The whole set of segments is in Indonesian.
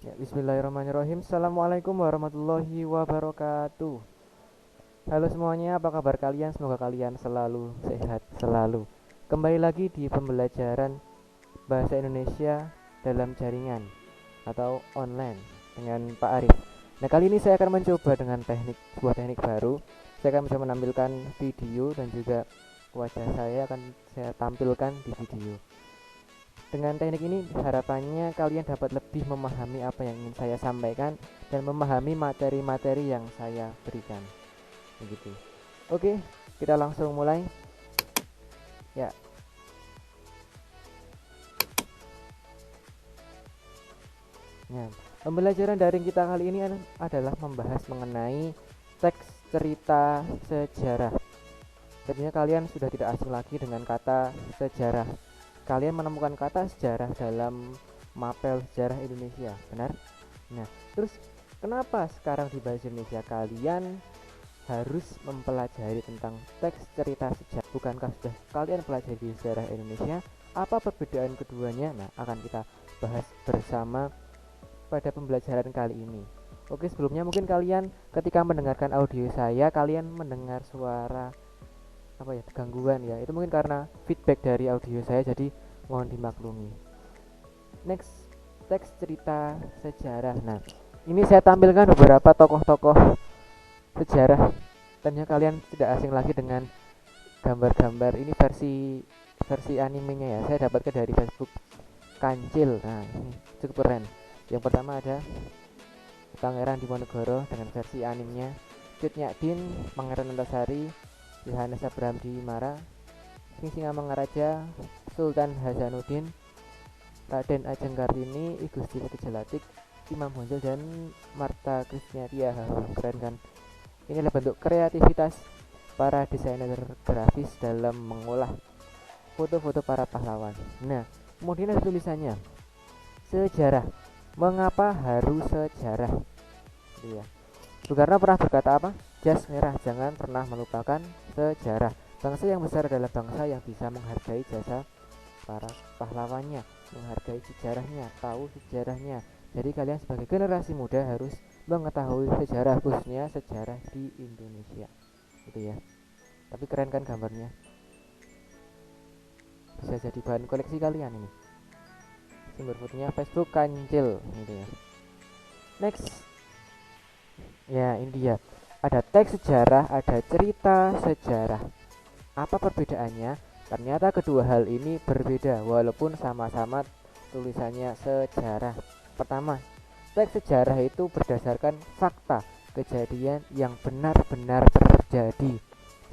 Ya, bismillahirrahmanirrahim. Assalamualaikum warahmatullahi wabarakatuh. Halo semuanya, apa kabar kalian? Semoga kalian selalu sehat selalu. Kembali lagi di pembelajaran bahasa Indonesia dalam jaringan atau online dengan Pak Arif. Nah, kali ini saya akan mencoba dengan sebuah teknik baru. Saya akan mencoba menampilkan video dan juga wajah saya akan saya tampilkan di video. Dengan teknik ini harapannya kalian dapat lebih memahami apa yang ingin saya sampaikan dan memahami materi-materi yang saya berikan. Begitu. Oke, kita langsung mulai. Ya, ya. Pembelajaran daring kita kali ini adalah membahas mengenai teks cerita sejarah. Tentunya kalian sudah tidak asing lagi dengan kata sejarah. Kalian menemukan kata sejarah dalam mapel sejarah Indonesia, benar? Nah, terus kenapa sekarang di bahasa Indonesia kalian harus mempelajari tentang teks cerita sejarah? Bukankah sudah kalian pelajari di sejarah Indonesia? Apa perbedaan keduanya? Nah, akan kita bahas bersama pada pembelajaran kali ini. Oke, sebelumnya mungkin kalian ketika mendengarkan audio saya, kalian mendengar suara apa ya, gangguan ya. Itu mungkin karena feedback dari audio saya, jadi mohon dimaklumi. Next, teks cerita sejarah. Nah, ini saya tampilkan beberapa tokoh-tokoh sejarah. Tentunya kalian tidak asing lagi dengan gambar-gambar ini versi versi animenya ya. Saya dapatkan dari Facebook Kancil. Nah, ini cukup keren. Yang pertama ada Pangeran Diponegoro dengan versi animenya, Cut Nyadin, Pangeran Antasari, Yohanes Abraham di Mara, Singamangaraja, Sultan Hasanuddin, Raden Ajeng Kartini, I Gusti Pati Jalatik, Imam Bonjol dan Marta Krisnatiya. Keren kan? Ini adalah bentuk kreativitas para desainer grafis dalam mengolah foto-foto para pahlawan. Nah, kemudian ada tulisannya, sejarah. Mengapa harus sejarah? Iya. Soekarno pernah berkata apa? Jas merah, jangan pernah melupakan sejarah. Bangsa yang besar adalah bangsa yang bisa menghargai jasa para pahlawannya, menghargai sejarahnya, tahu sejarahnya. Jadi kalian sebagai generasi muda harus mengetahui sejarah, khususnya sejarah di Indonesia. Gitu ya. Tapi keren kan gambarnya? Bisa jadi bahan koleksi kalian ini. Sumber fotonya Facebook Kancil gitu ya. Next. Ya, ini dia. Ada teks sejarah, ada cerita sejarah. Apa perbedaannya? Ternyata kedua hal ini berbeda walaupun sama-sama tulisannya sejarah. Pertama, teks sejarah itu berdasarkan fakta, kejadian yang benar-benar terjadi.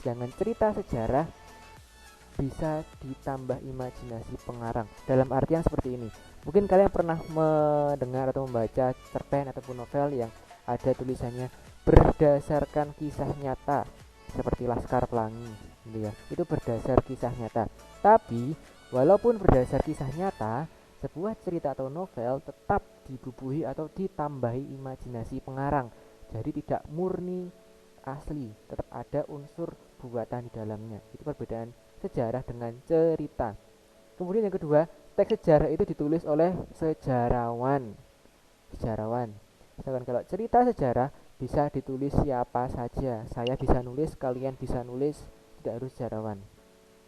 Sedangkan cerita sejarah bisa ditambah imajinasi pengarang. Dalam artian seperti ini. Mungkin kalian pernah mendengar atau membaca cerpen ataupun novel yang ada tulisannya berdasarkan kisah nyata seperti Laskar Pelangi gitu ya. Itu berdasar kisah nyata. Tapi walaupun berdasar kisah nyata, sebuah cerita atau novel tetap dibubuhi atau ditambahi imajinasi pengarang. Jadi tidak murni asli, tetap ada unsur buatan di dalamnya. Itu perbedaan sejarah dengan cerita. Kemudian yang kedua, teks sejarah itu ditulis oleh sejarawan. Sejarawan. Sedangkan kalau cerita sejarah bisa ditulis siapa saja. Saya bisa nulis, kalian bisa nulis, tidak harus sejarawan.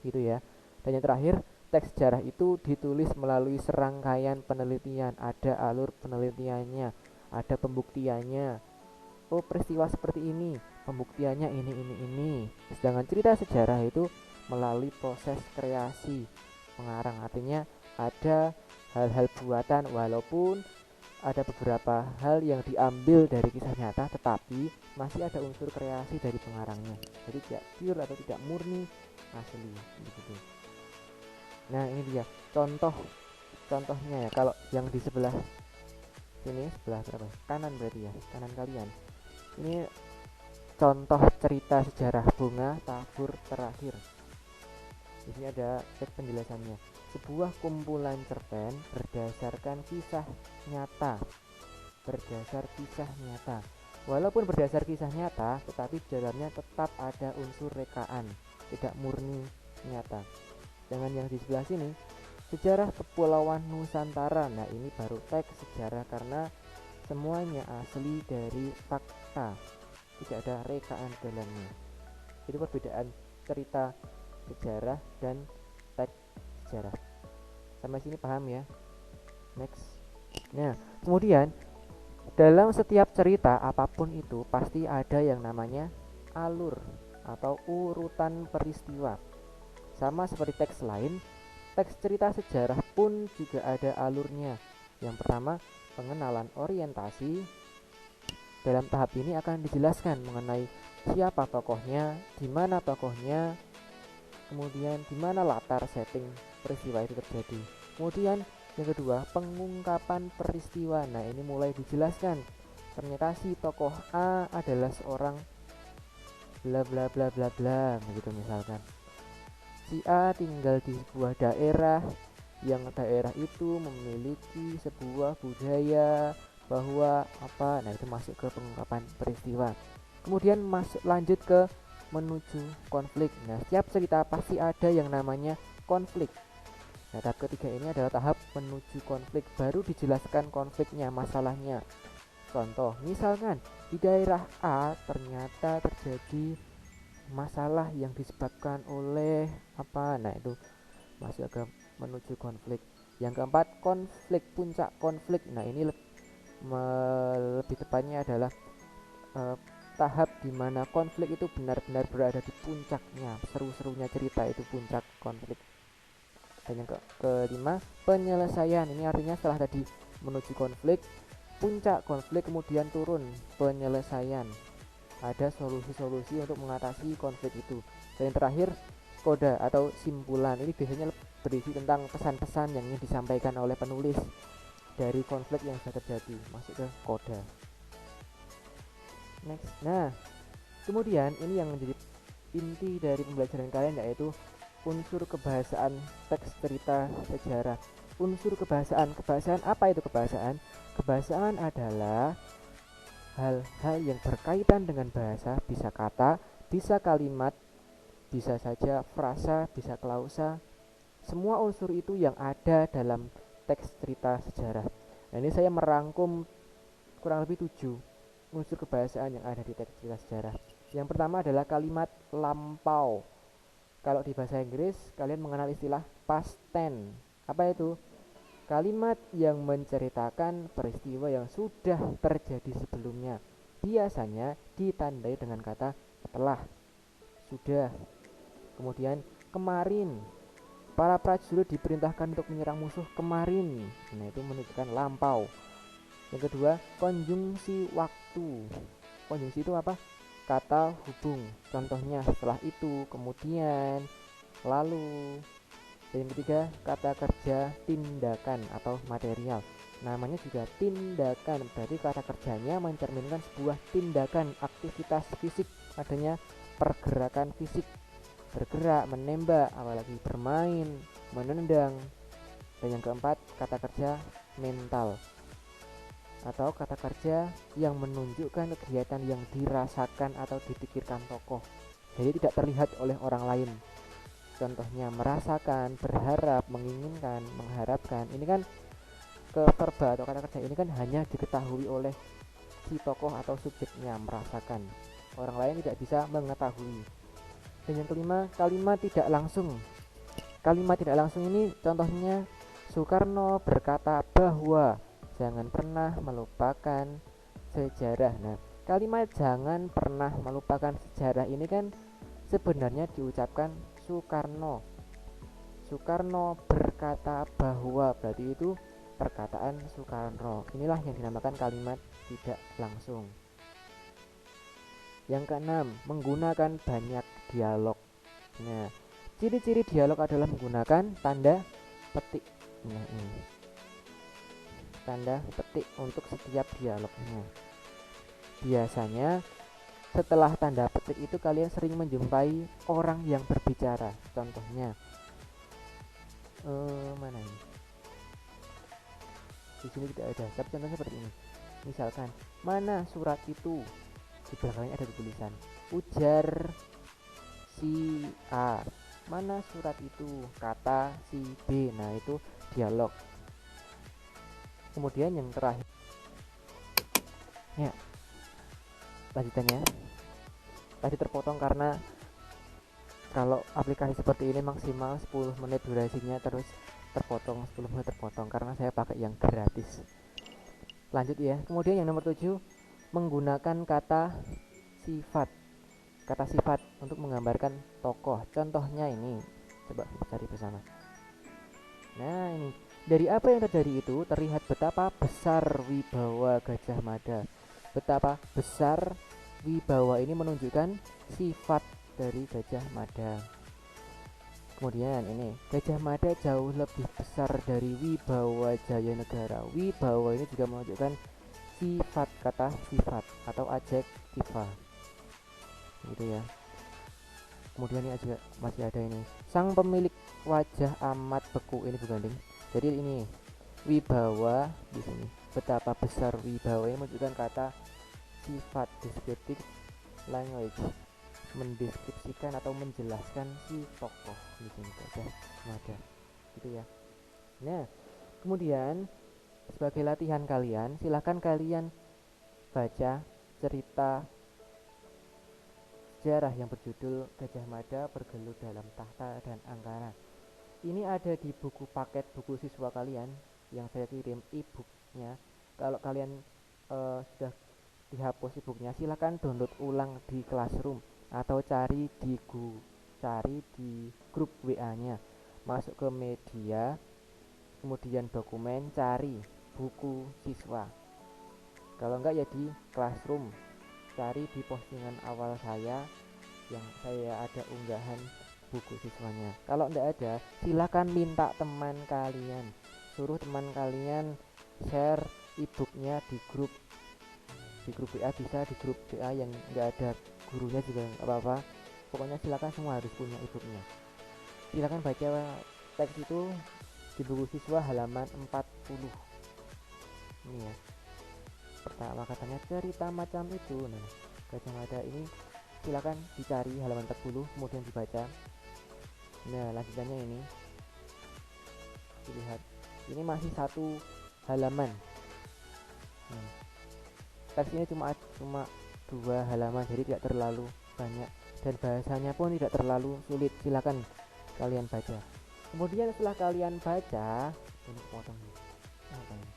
Gitu ya. Dan yang terakhir, teks sejarah itu ditulis melalui serangkaian penelitian. Ada alur penelitiannya, ada pembuktiannya. Oh, peristiwa seperti ini, pembuktiannya ini. Sedangkan cerita sejarah itu melalui proses kreasi pengarang, artinya ada hal-hal buatan walaupun ada beberapa hal yang diambil dari kisah nyata, tetapi masih ada unsur kreasi dari pengarangnya, jadi tidak pure atau tidak murni asli begitu. Nah, ini dia contohnya ya. Kalau yang di sebelah sini, sebelah berapa, kanan berarti ya, kanan kalian ini contoh cerita sejarah Bunga Tabur Terakhir. Di sini ada teks penjelasannya. Sebuah kumpulan cerpen berdasarkan kisah nyata. Berdasar kisah nyata. Walaupun berdasar kisah nyata, tetapi di dalamnya tetap ada unsur rekaan, tidak murni nyata. Dengan yang di sebelah sini, Sejarah Kepulauan Nusantara. Nah, ini baru teks sejarah karena semuanya asli dari fakta, tidak ada rekaan dalamnya. Itu perbedaan cerita sejarah dan teks sejarah. Sampai sini paham ya? Next. Nah, kemudian dalam setiap cerita apapun itu pasti ada yang namanya alur atau urutan peristiwa. Sama seperti teks lain, teks cerita sejarah pun juga ada alurnya. Yang pertama, pengenalan orientasi. Dalam tahap ini akan dijelaskan mengenai siapa tokohnya, di mana tokohnya, kemudian di mana latar setting peristiwa itu terjadi. Kemudian yang kedua, pengungkapan peristiwa. Nah, ini mulai dijelaskan. Ternyata si tokoh A adalah seorang bla bla bla bla bla, begitu misalkan. Si A tinggal di sebuah daerah yang daerah itu memiliki sebuah budaya bahwa apa. Nah, itu masuk ke pengungkapan peristiwa. Kemudian masuk lanjut ke menuju konflik. Nah, setiap cerita pasti ada yang namanya konflik. Nah, tahap ketiga ini adalah tahap menuju konflik, baru dijelaskan konfliknya, masalahnya. Contoh, misalkan di daerah A ternyata terjadi masalah yang disebabkan oleh apa. Nah, itu masuk ke menuju konflik. Yang keempat, konflik, puncak konflik. Nah, ini lebih tepatnya adalah tahap dimana konflik itu benar-benar berada di puncaknya, seru-serunya cerita itu puncak konflik. Dan yang kelima, penyelesaian. Ini artinya setelah tadi menuju konflik, puncak konflik, kemudian turun penyelesaian. Ada solusi-solusi untuk mengatasi konflik itu. Dan yang terakhir, koda atau simpulan. Ini biasanya berisi tentang pesan-pesan yang ingin disampaikan oleh penulis dari konflik yang sudah terjadi. Masuk ke koda. Next. Nah, kemudian ini yang menjadi inti dari pembelajaran kalian, yaitu unsur kebahasaan teks cerita sejarah. Unsur kebahasaan. Kebahasaan apa itu kebahasaan? Kebahasaan adalah hal-hal yang berkaitan dengan bahasa, bisa kata, bisa kalimat, bisa saja frasa, bisa klausa. Semua unsur itu yang ada dalam teks cerita sejarah. Nah, ini saya merangkum kurang lebih 7 unsur kebahasaan yang ada di teks cerita sejarah. Yang pertama adalah kalimat lampau. Kalau di bahasa Inggris kalian mengenal istilah past tense. Apa itu? Kalimat yang menceritakan peristiwa yang sudah terjadi sebelumnya. Biasanya ditandai dengan kata setelah, sudah, kemudian kemarin. Para prajurit diperintahkan untuk menyerang musuh kemarin. Nah, itu menunjukkan lampau. Yang kedua, konjungsi waktu. Konjungsi itu apa? Kata hubung. Contohnya setelah itu, kemudian, lalu. Dan yang ketiga, kata kerja tindakan atau material. Namanya juga tindakan, berarti kata kerjanya mencerminkan sebuah tindakan, aktivitas fisik, adanya pergerakan fisik, bergerak, menembak, apalagi bermain, menendang. Dan yang keempat, kata kerja mental atau kata kerja yang menunjukkan kegiatan yang dirasakan atau dipikirkan tokoh, jadi tidak terlihat oleh orang lain. Contohnya merasakan, berharap, menginginkan, mengharapkan. Ini kan ke verba atau kata kerja ini kan hanya diketahui oleh si tokoh atau subjeknya, merasakan. Orang lain tidak bisa mengetahui. Dan yang kelima, kalimat tidak langsung. Kalimat tidak langsung ini contohnya Soekarno berkata bahwa jangan pernah melupakan sejarah. Nah, kalimat jangan pernah melupakan sejarah ini kan sebenarnya diucapkan Soekarno. Soekarno berkata bahwa, berarti itu perkataan Soekarno. Inilah yang dinamakan kalimat tidak langsung. Yang keenam, menggunakan banyak dialog. Nah, ciri-ciri dialog adalah menggunakan tanda petik. Nah, ini tanda petik untuk setiap dialognya. Biasanya setelah tanda petik itu kalian sering menjumpai orang yang berbicara. Contohnya mana ini? Di sini tidak ada, tapi contohnya seperti ini. Misalkan, mana surat itu? Di belakangnya ada tulisan, ujar si A. mana surat itu, kata si B. Nah itu dialog. Kemudian yang terakhir ya, lanjutannya tadi terpotong karena kalau aplikasi seperti ini maksimal 10 menit durasinya, terus terpotong 10 menit terpotong karena saya pakai yang gratis. Lanjut ya. Kemudian yang nomor 7, menggunakan kata sifat. Kata sifat untuk menggambarkan tokoh. Contohnya ini, coba kita cari bersama. Nah ini, dari apa yang terjadi itu terlihat betapa besar wibawa Gajah Mada. Betapa besar wibawa ini menunjukkan sifat dari Gajah Mada. Kemudian ini, Gajah Mada jauh lebih besar dari Wibawa Jayanegara. Wibawa ini juga menunjukkan sifat, kata sifat atau adjektiva gitu ya. Kemudian ini juga masih ada ini, sang pemilik wajah amat beku, ini berganding. Jadi ini wibawa di sini, betapa besar wibawa ini menunjukkan kata sifat, descriptive language, mendeskripsikan atau menjelaskan si tokoh di sini Gajah Mada gitu ya. Nah kemudian sebagai latihan kalian, silahkan kalian baca cerita sejarah yang berjudul Gajah Mada Bergelut Dalam Tahta dan Angkara. Ini ada di buku paket buku siswa kalian yang saya kirim e-booknya. Kalau kalian sudah dihapus e-booknya, silahkan download ulang di Classroom atau cari di grup WA-nya. Masuk ke media, kemudian dokumen, cari buku siswa. Kalau enggak ya di Classroom, cari di postingan awal saya yang saya ada unggahan buku siswanya. Kalau enggak ada, silakan minta teman kalian, suruh teman kalian share e-booknya di grup WA, bisa di grup WA yang enggak ada gurunya juga enggak apa-apa. Pokoknya silakan, semua harus punya e-booknya. Silakan baca teks itu di buku siswa halaman 40 ini ya. Pertama katanya cerita macam itu. Nah, Gajah Mada ini silakan dicari halaman 40 kemudian dibaca. Nah lanjutannya ini dilihat, ini masih satu halaman. Teksnya cuma 2 halaman, jadi tidak terlalu banyak dan bahasanya pun tidak terlalu sulit. Silakan kalian baca. Kemudian setelah kalian baca, ini potong apa ini?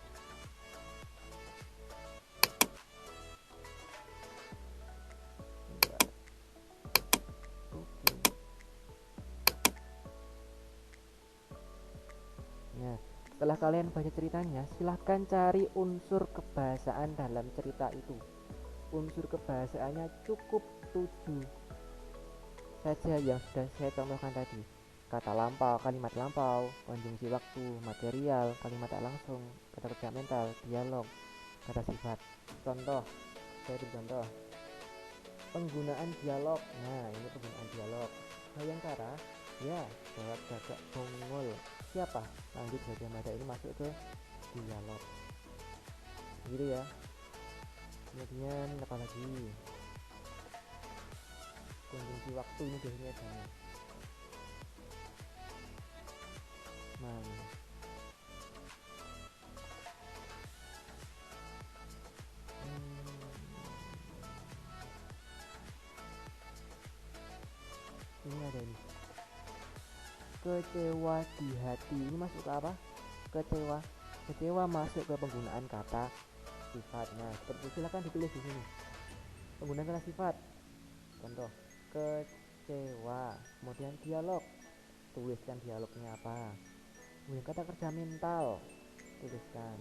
Nah, setelah kalian baca ceritanya, silahkan cari unsur kebahasaan dalam cerita itu. Unsur kebahasaannya cukup 7 saja yang sudah saya contohkan tadi. Kata lampau, kalimat lampau, konjungsi waktu, material, kalimat tak langsung, kata kerja mental, dialog, kata sifat. Contoh, saya beri contoh. Penggunaan dialog. Nah, ini penggunaan dialog. Bayangkara, ya, jawab gagak bongol. Siapa? Lanjut Gajah Mada ini masuk ke dialog. Gitu ya. Kemudian apa lagi? Konjungsi waktu ini biasanya banyak. Nah, ini ada nih, kecewa di hati. Ini masuk ke apa? Kecewa masuk ke penggunaan kata sifat. Nah seperti itu, silakan ditulis di sini penggunaan kata sifat. Contoh, kecewa. Kemudian dialog, tuliskan dialognya apa. Kemudian kata kerja mental, tuliskan.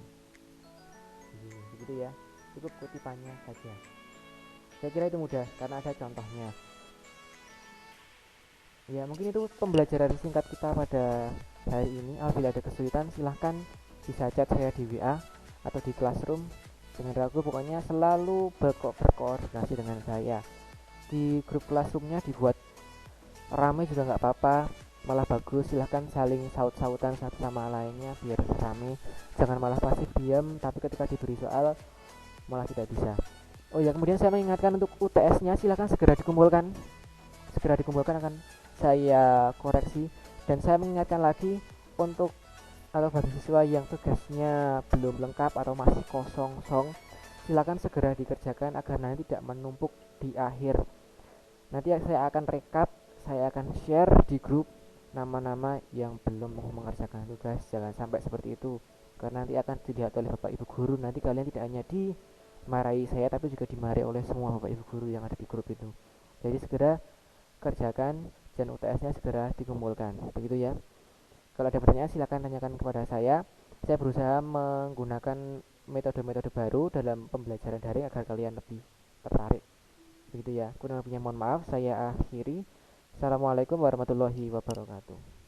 Begitu ya, cukup kutipannya saja. Saya kira itu mudah karena ada contohnya. Ya mungkin itu pembelajaran singkat kita pada hari ini. Apabila ada kesulitan silahkan bisa chat saya di WA atau di Classroom. Dengan ragu pokoknya selalu berkoordinasi dengan saya. Di grup Classroomnya dibuat ramai juga nggak apa-apa, malah bagus. Silahkan saling saut-sautan satu sama lainnya biar rame. Jangan malah pasif diam tapi ketika diberi soal malah tidak bisa. Oh ya, kemudian saya mengingatkan untuk UTS-nya silahkan segera dikumpulkan akan saya koreksi. Dan saya mengingatkan lagi untuk atau bagi siswa yang tugasnya belum lengkap atau masih kosong silakan segera dikerjakan agar nanti tidak menumpuk di akhir. Nanti saya akan rekap, saya akan share di grup nama-nama yang belum mengerjakan tugas. Jangan sampai seperti itu, karena nanti akan dilihat oleh Bapak Ibu guru. Nanti kalian tidak hanya dimarahi saya, tapi juga dimarahi oleh semua Bapak Ibu guru yang ada di grup itu. Jadi segera kerjakan dan UTS-nya segera dikumpulkan. Begitu ya. Kalau ada pertanyaan silakan tanyakan kepada saya. Saya berusaha menggunakan metode-metode baru dalam pembelajaran daring agar kalian lebih tertarik. Begitu ya. Kurang lebihnya mohon maaf, saya akhiri. Assalamualaikum warahmatullahi wabarakatuh.